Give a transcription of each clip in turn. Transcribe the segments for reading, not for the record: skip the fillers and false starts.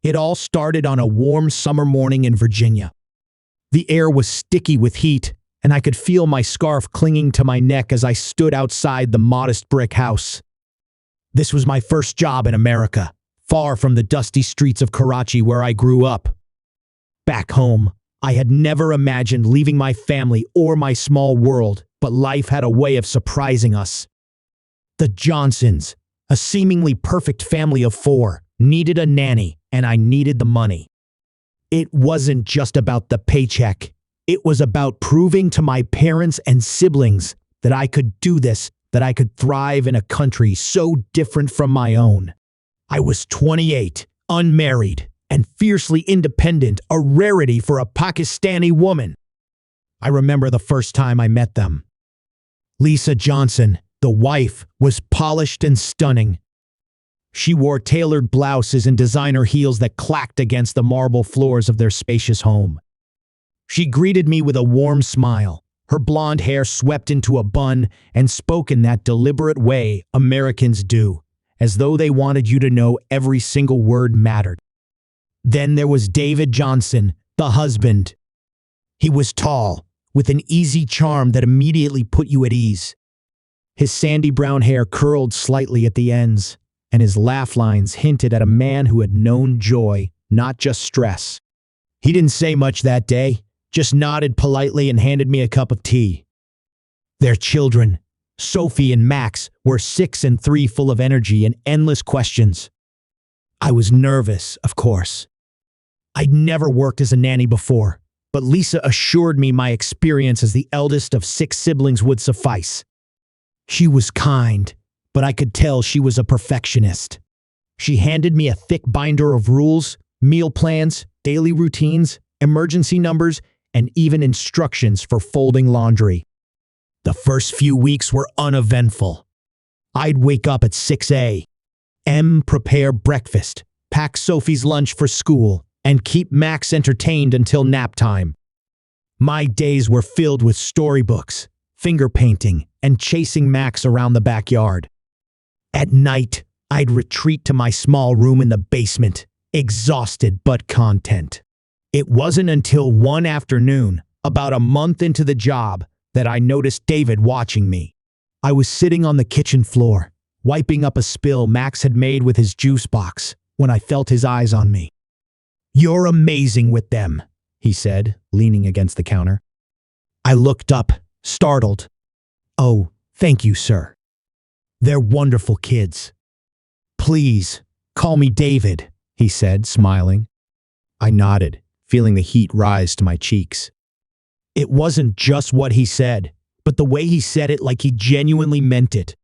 It all started on a warm summer morning in Virginia. The air was sticky with heat, and I could feel my scarf clinging to my neck as I stood outside the modest brick house. This was my first job in America, far from the dusty streets of Karachi where I grew up. Back home, I had never imagined leaving my family or my small world, but life had a way of surprising us. The Johnsons, a seemingly perfect family of 4, needed a nanny, and I needed the money. It wasn't just about the paycheck. It was about proving to my parents and siblings that I could do this, that I could thrive in a country so different from my own. I was 28, unmarried, and fiercely independent, a rarity for a Pakistani woman. I remember the first time I met them. Lisa Johnson, the wife, was polished and stunning. She wore tailored blouses and designer heels that clacked against the marble floors of their spacious home. She greeted me with a warm smile, her blonde hair swept into a bun, and spoke in that deliberate way Americans do, as though they wanted you to know every single word mattered. Then there was David Johnson, the husband. He was tall, with an easy charm that immediately put you at ease. His sandy brown hair curled slightly at the ends, and his laugh lines hinted at a man who had known joy, not just stress. He didn't say much that day, just nodded politely and handed me a cup of tea. Their children, Sophie and Max, were 6 and 3, full of energy and endless questions. I was nervous, of course. I'd never worked as a nanny before, but Lisa assured me my experience as the eldest of 6 siblings would suffice. She was kind, but I could tell she was a perfectionist. She handed me a thick binder of rules, meal plans, daily routines, emergency numbers, and even instructions for folding laundry. The first few weeks were uneventful. I'd wake up at 6 a.m., prepare breakfast, pack Sophie's lunch for school, and keep Max entertained until nap time. My days were filled with storybooks, finger painting, and chasing Max around the backyard. At night, I'd retreat to my small room in the basement, exhausted but content. It wasn't until one afternoon, about a month into the job, that I noticed David watching me. I was sitting on the kitchen floor, wiping up a spill Max had made with his juice box, when I felt his eyes on me. "You're amazing with them," he said, leaning against the counter. I looked up, startled. "Oh, thank you, sir. They're wonderful kids." "Please, call me David," he said, smiling. I nodded, feeling the heat rise to my cheeks. It wasn't just what he said, but the way he said it like he genuinely meant it.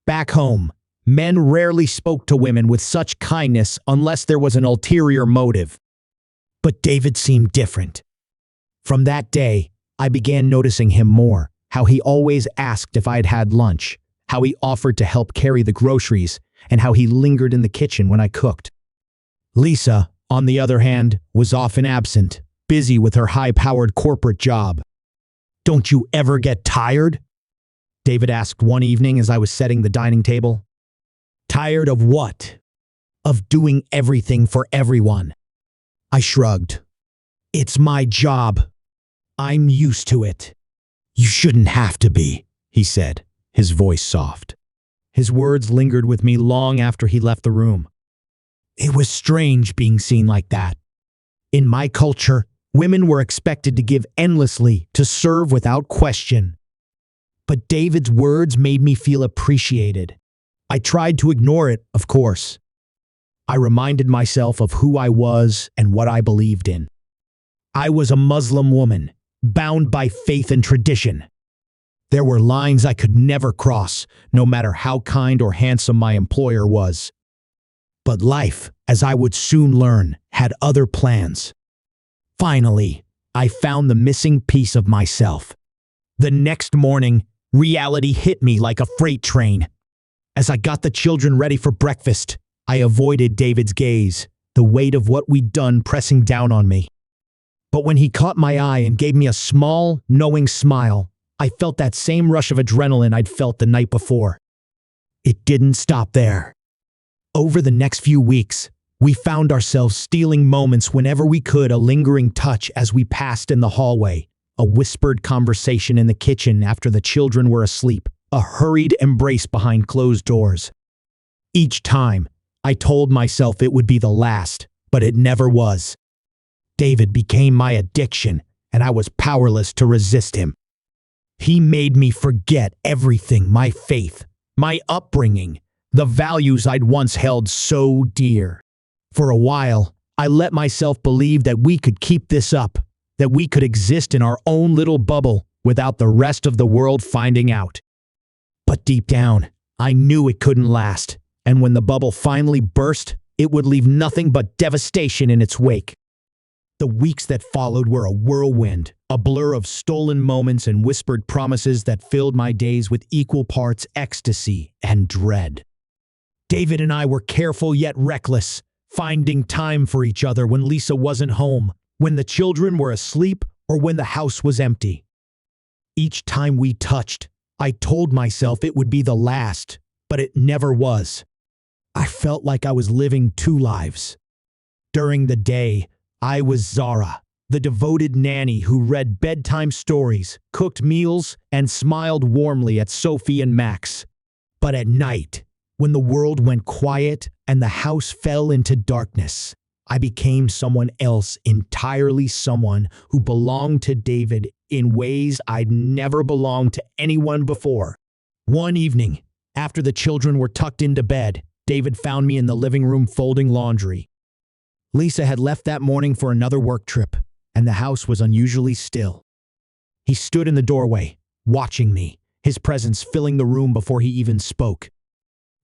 Back home, men rarely spoke to women with such kindness unless there was an ulterior motive. But David seemed different. From that day, I began noticing him more, how he always asked if I'd had lunch, how he offered to help carry the groceries, and how he lingered in the kitchen when I cooked. Lisa, on the other hand, was often absent, busy with her high-powered corporate job. "Don't you ever get tired?" David asked one evening as I was setting the dining table. "Tired of what?" "Of doing everything for everyone." I shrugged. "It's my job. I'm used to it." "You shouldn't have to be," he said, his voice soft. His words lingered with me long after he left the room. It was strange being seen like that. In my culture, women were expected to give endlessly, to serve without question. But David's words made me feel appreciated. I tried to ignore it, of course. I reminded myself of who I was and what I believed in. I was a Muslim woman, bound by faith and tradition. There were lines I could never cross, no matter how kind or handsome my employer was. But life, as I would soon learn, had other plans. Finally, I found the missing piece of myself. The next morning, reality hit me like a freight train. As I got the children ready for breakfast, I avoided David's gaze, the weight of what we'd done pressing down on me. But when he caught my eye and gave me a small, knowing smile, I felt that same rush of adrenaline I'd felt the night before. It didn't stop there. Over the next few weeks, We found ourselves stealing moments whenever we could, a lingering touch as we passed in the hallway, a whispered conversation in the kitchen after the children were asleep, a hurried embrace behind closed doors. Each time, I told myself it would be the last, but it never was. David became my addiction, and I was powerless to resist him. He made me forget everything, my faith, my upbringing, the values I'd once held so dear. For a while, I let myself believe that we could keep this up, that we could exist in our own little bubble without the rest of the world finding out. But deep down, I knew it couldn't last, and when the bubble finally burst, it would leave nothing but devastation in its wake. The weeks that followed were a whirlwind, a blur of stolen moments and whispered promises that filled my days with equal parts ecstasy and dread. David and I were careful yet reckless, finding time for each other when Lisa wasn't home, when the children were asleep, or when the house was empty. Each time we touched, I told myself it would be the last, but it never was. I felt like I was living two lives. During the day, I was Zara, the devoted nanny who read bedtime stories, cooked meals, and smiled warmly at Sophie and Max. But at night, when the world went quiet and the house fell into darkness, I became someone else entirely, someone who belonged to David in ways I'd never belonged to anyone before. One evening, after the children were tucked into bed, David found me in the living room folding laundry. Lisa had left that morning for another work trip, and the house was unusually still. He stood in the doorway, watching me, his presence filling the room before he even spoke.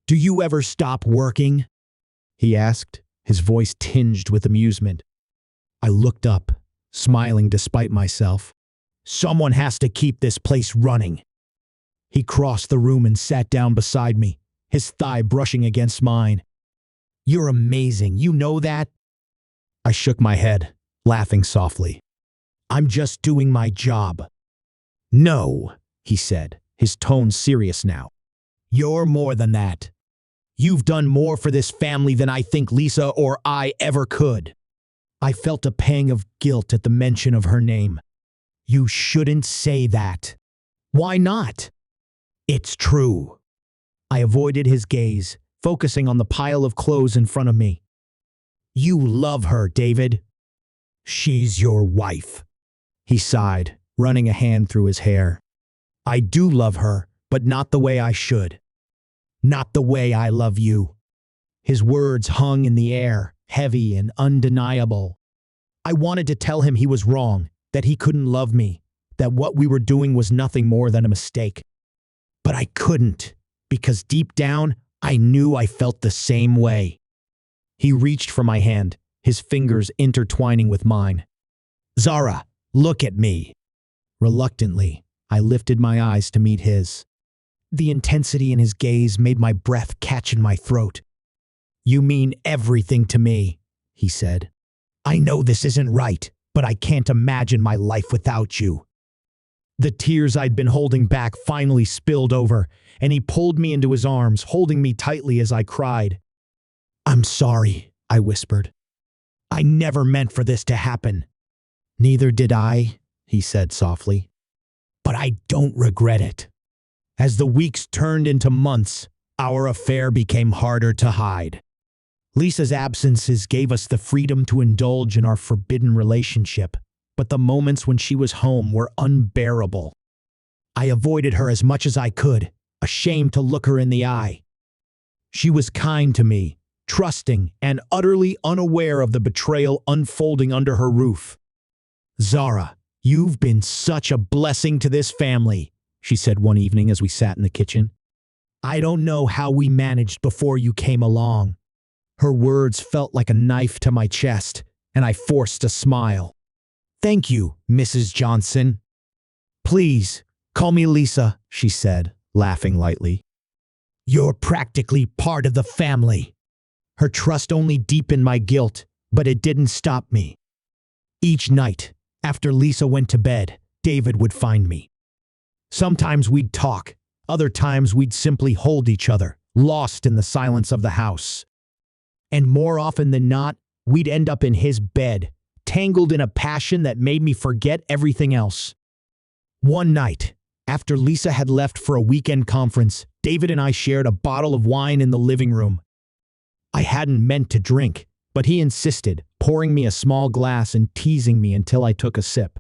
"Do you ever stop working?" he asked, his voice tinged with amusement. I looked up, smiling despite myself. "Someone has to keep this place running." He crossed the room and sat down beside me, his thigh brushing against mine. "You're amazing, you know that?" I shook my head, laughing softly. "I'm just doing my job." "No," he said, his tone serious now. "You're more than that. You've done more for this family than I think Lisa or I ever could." I felt a pang of guilt at the mention of her name. "You shouldn't say that." "Why not?" "It's true." I avoided his gaze, focusing on the pile of clothes in front of me. "You love her, David." "She's your wife," he sighed, running a hand through his hair. "I do love her, but not the way I should. Not the way I love you." His words hung in the air, heavy and undeniable. I wanted to tell him he was wrong, that he couldn't love me, that what we were doing was nothing more than a mistake. But I couldn't, because deep down, I knew I felt the same way. He reached for my hand, his fingers intertwining with mine. "Zara, look at me." Reluctantly, I lifted my eyes to meet his. The intensity in his gaze made my breath catch in my throat. "You mean everything to me," he said. "I know this isn't right, but I can't imagine my life without you." The tears I'd been holding back finally spilled over, and he pulled me into his arms, holding me tightly as I cried. "I'm sorry," I whispered. "I never meant for this to happen." "Neither did I," he said softly. "But I don't regret it." As the weeks turned into months, our affair became harder to hide. Lisa's absences gave us the freedom to indulge in our forbidden relationship, but the moments when she was home were unbearable. I avoided her as much as I could, ashamed to look her in the eye. She was kind to me, trusting, and utterly unaware of the betrayal unfolding under her roof. "Zara, you've been such a blessing to this family," she said one evening as we sat in the kitchen. "I don't know how we managed before you came along." Her words felt like a knife to my chest, and I forced a smile. "Thank you, Mrs. Johnson." "Please, call me Lisa," she said, laughing lightly. "You're practically part of the family." Her trust only deepened my guilt, but it didn't stop me. Each night, after Lisa went to bed, David would find me. Sometimes we'd talk, other times we'd simply hold each other, lost in the silence of the house. And more often than not, we'd end up in his bed, tangled in a passion that made me forget everything else. One night, after Lisa had left for a weekend conference, David and I shared a bottle of wine in the living room. I hadn't meant to drink, but he insisted, pouring me a small glass and teasing me until I took a sip.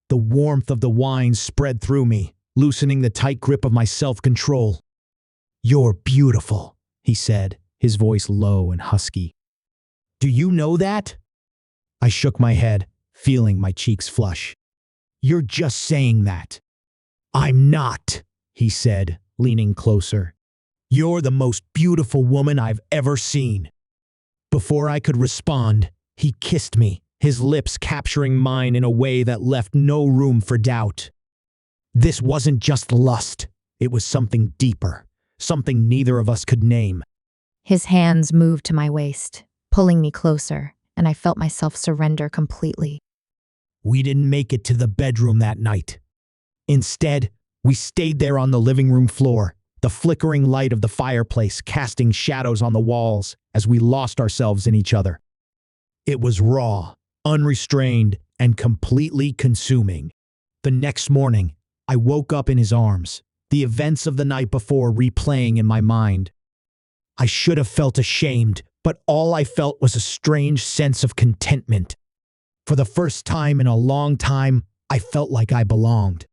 The warmth of the wine spread through me, loosening the tight grip of my self-control. "You're beautiful," he said, his voice low and husky. "Do you know that?" I shook my head, feeling my cheeks flush. "You're just saying that." "I'm not," he said, leaning closer. "You're the most beautiful woman I've ever seen." Before I could respond, he kissed me, his lips capturing mine in a way that left no room for doubt. This wasn't just lust, it was something deeper, something neither of us could name. His hands moved to my waist, pulling me closer, and I felt myself surrender completely. We didn't make it to the bedroom that night. Instead, we stayed there on the living room floor, the flickering light of the fireplace casting shadows on the walls as we lost ourselves in each other. It was raw, unrestrained, and completely consuming. The next morning, I woke up in his arms, the events of the night before replaying in my mind. I should have felt ashamed, but all I felt was a strange sense of contentment. For the first time in a long time, I felt like I belonged.